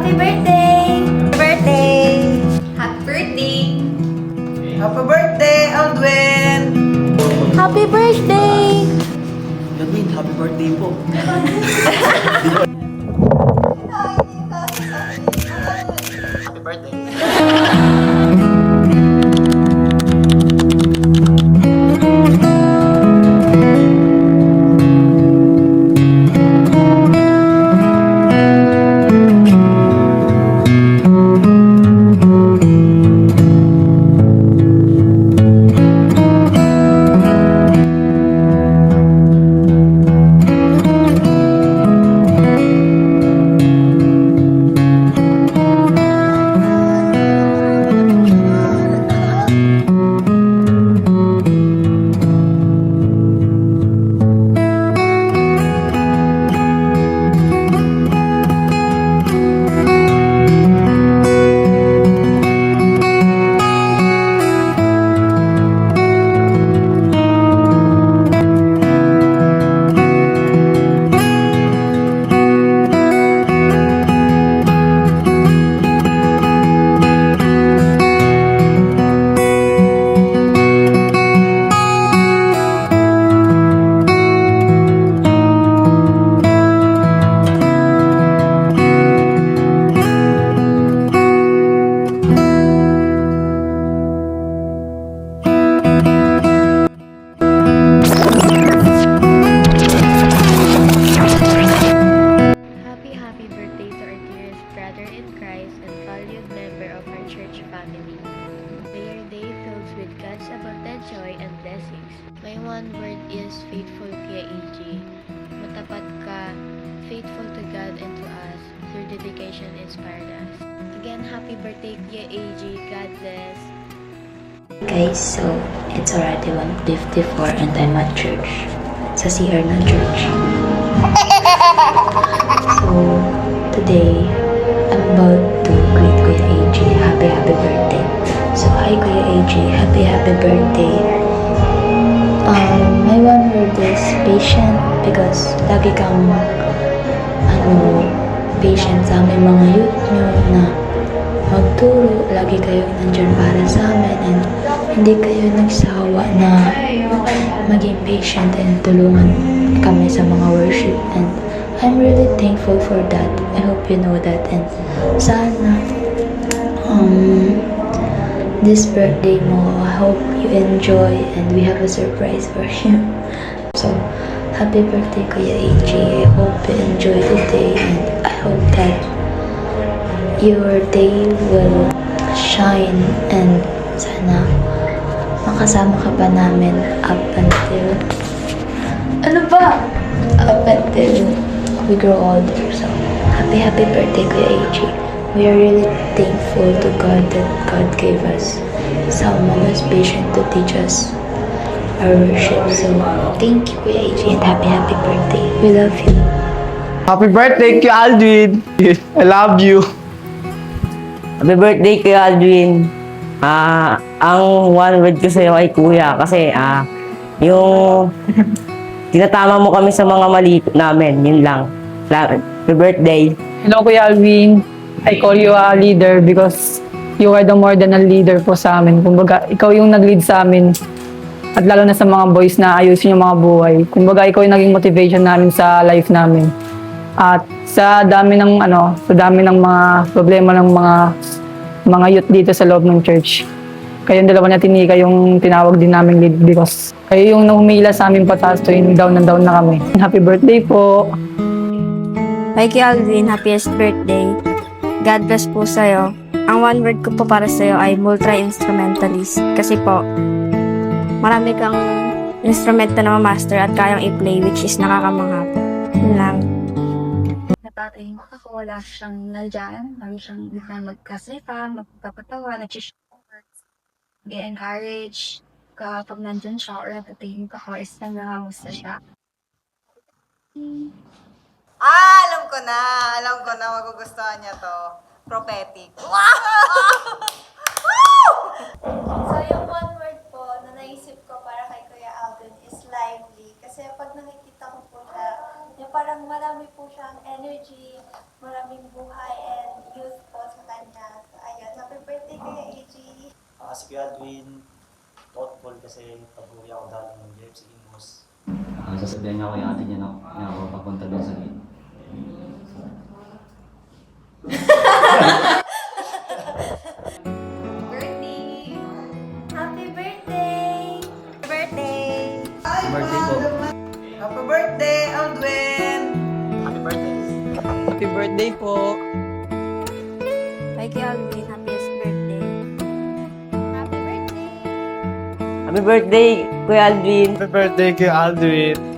Happy birthday! Birthday! Happy birthday! Happy birthday, Aldwin! Happy birthday! Aldwin, happy birthday po. Happy birthday. Happy birthday to our dearest brother in Christ and valued member of our church family. May your day filled with God's abundant joy and blessings. My one word is faithful, Kuya AJ. Matapat ka, faithful to God and to us. Your dedication inspired us. Again, happy birthday, Kuya AJ. God bless. Guys, so it's already 1:54 and I'm at church. Sa CR ng church. So, today, I'm about to greet Kuya AJ. Happy birthday. So, hi Kuya AJ. Happy birthday. My one word is patient because lagi kang patient sa aming mga youth nyo na magturo. Lagi kayo nandyan para sa amin and hindi kayo nagsawa na maging patient and tulungan kami sa mga worship, and I'm really thankful for that. I hope you know that, and sana this birthday mo, I hope you enjoy and we have a surprise for you. So, happy birthday Kuya AJ. I hope you enjoy the day and I hope that your day will shine and sana makasama ka pa namin up until we grow older. So, happy birthday Kuya AJ. We are really thankful to God that God gave us someone who's patient to teach us our worship. So, thank you Kuya AJ and happy birthday. We love you. Happy birthday, Kuya Aldwin! I love you! Happy birthday kay Aldwin. Ang one word ko sa'yo ay kuya kasi yung tinatama mo kami sa mga mali namin, yun lang. Happy birthday. Hello, Kuya Alvin. I call you a leader because you are the more than a leader po sa amin. Kumbaga, ikaw yung nag-lead sa amin. At lalo na sa mga boys na ayusin yung mga buhay. Kumbaga, ikaw yung naging motivation namin sa life namin. At sa dami ng mga problema ng mga youth dito sa loob ng church. Kayong dalawa na tinika yung tinawag din namin lead because kayo yung humila sa amin pataas tuwing down na kami. Happy birthday po! Hi Kuya Alvin, happiest birthday. God bless po sa'yo. Ang one word ko po para sa'yo ay multi-instrumentalist. Kasi po, marami kang instrumento na ma-master at kayang i-play, which is nakakamangha po. Yun lang. Natatay mo ako, wala siyang nandyan. Lagi siyang hindi na magkasipa, magpapatawa, nag-share words, mag-encourage. Kapag nandyan siya or natatingin ka ko, is nangangamusta siya. Alam ko na. Magugustuhan niya to. Prophetic. Wow! So, yung one word po na naisip ko para kay Kuya Alvin is lively. Kasi pag nakikita ko po siya, yung parang marami po siyang energy, maraming buhay, and Kuya Alvin, thoughtful kasi pag-uwi ako dati ng JFC Imus. Sasabihan niya ako yung ate niya na ako papunta doon sa gate. Birthday! Happy birthday! Birthday! Birthday po. Happy birthday, Aldwin! Happy birthday! Happy birthday po. Kay Kuya Alvin, happiest birthday. Happy birthday! Happy birthday, Kuya Alvin. Happy birthday, Kuya Aldwin.